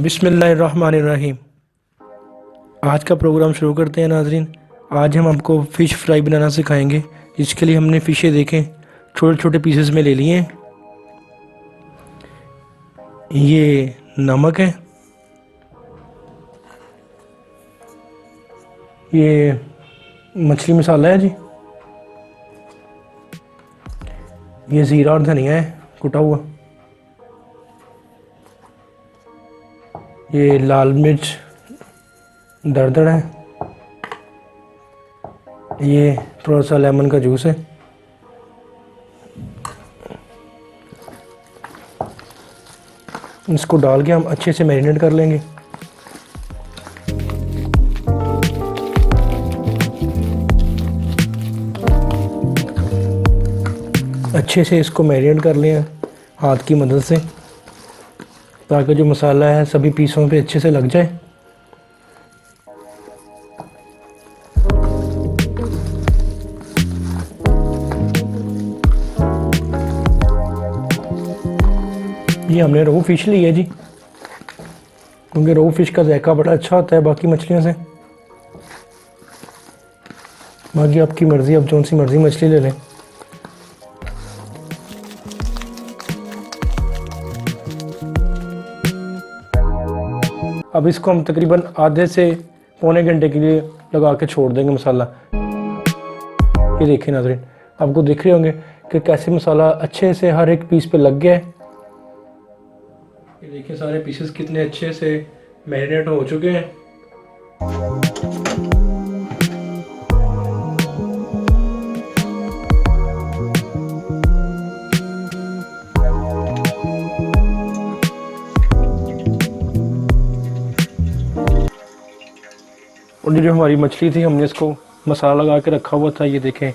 बिस्मिल्लाहिर्रहमानिर्रहीम। आज का प्रोग्राम शुरू करते हैं नाजरीन। आज हम आपको फ़िश फ्राई बनाना सिखाएंगे। इसके लिए हमने फ़िशें देखें छोटे छोटे पीसेस में ले लिए हैं। ये नमक है, ये मछली मसाला है जी, ये ज़ीरा और धनिया है कुटा हुआ, ये लाल मिर्च दरदरा है, ये थोड़ा सा लेमन का जूस है, इसको डाल के हम अच्छे से मैरिनेट कर लेंगे। अच्छे से इसको मैरिनेट कर लें हाथ की मदद से, ताकि जो मसाला है सभी पीसों पे अच्छे से लग जाए। ये हमने रोहू फ़िश ली है जी, क्योंकि रोहू फ़िश का जायका बड़ा अच्छा होता है बाकी मछलियों से। बाकी आपकी मर्ज़ी, आप जौन सी मर्ज़ी मछली ले लें। अब इसको हम तकरीबन आधे से पौने घंटे के लिए लगा के छोड़ देंगे मसाला। ये देखिए नाज़रीन, आपको दिख रहे होंगे कि कैसे मसाला अच्छे से हर एक पीस पे लग गया है। ये देखिए सारे पीसेस कितने अच्छे से मैरिनेट हो चुके हैं। और ये जो हमारी मछली थी, हमने इसको मसाला लगा के रखा हुआ था। ये देखें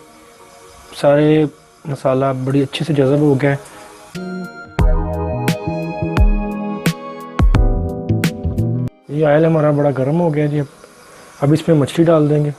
सारे मसाला बड़ी अच्छे से जज़ब हो गया है। ये ऑयल हमारा बड़ा गर्म हो गया जी। अब इसमें मछली डाल देंगे।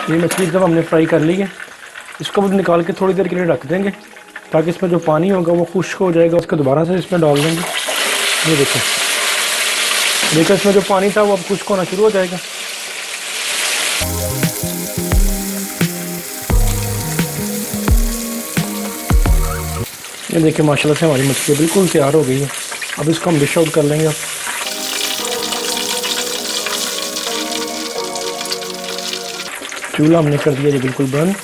ये मछली एकदम हमने फ्राई कर ली है। इसको भी निकाल के थोड़ी देर के लिए रख देंगे, ताकि इसमें जो पानी होगा वो खुश्क हो जाएगा। उसको दोबारा से इसमें डाल देंगे। ये देखो इसमें जो पानी था वो अब खुश्क होना शुरू हो जाएगा। ये देखिए माशाल्लाह से हमारी मछली बिल्कुल तैयार हो गई है। अब इसको हम डिश आउट कर लेंगे। चूल्हा हमने कर दिया जी बिल्कुल बंद।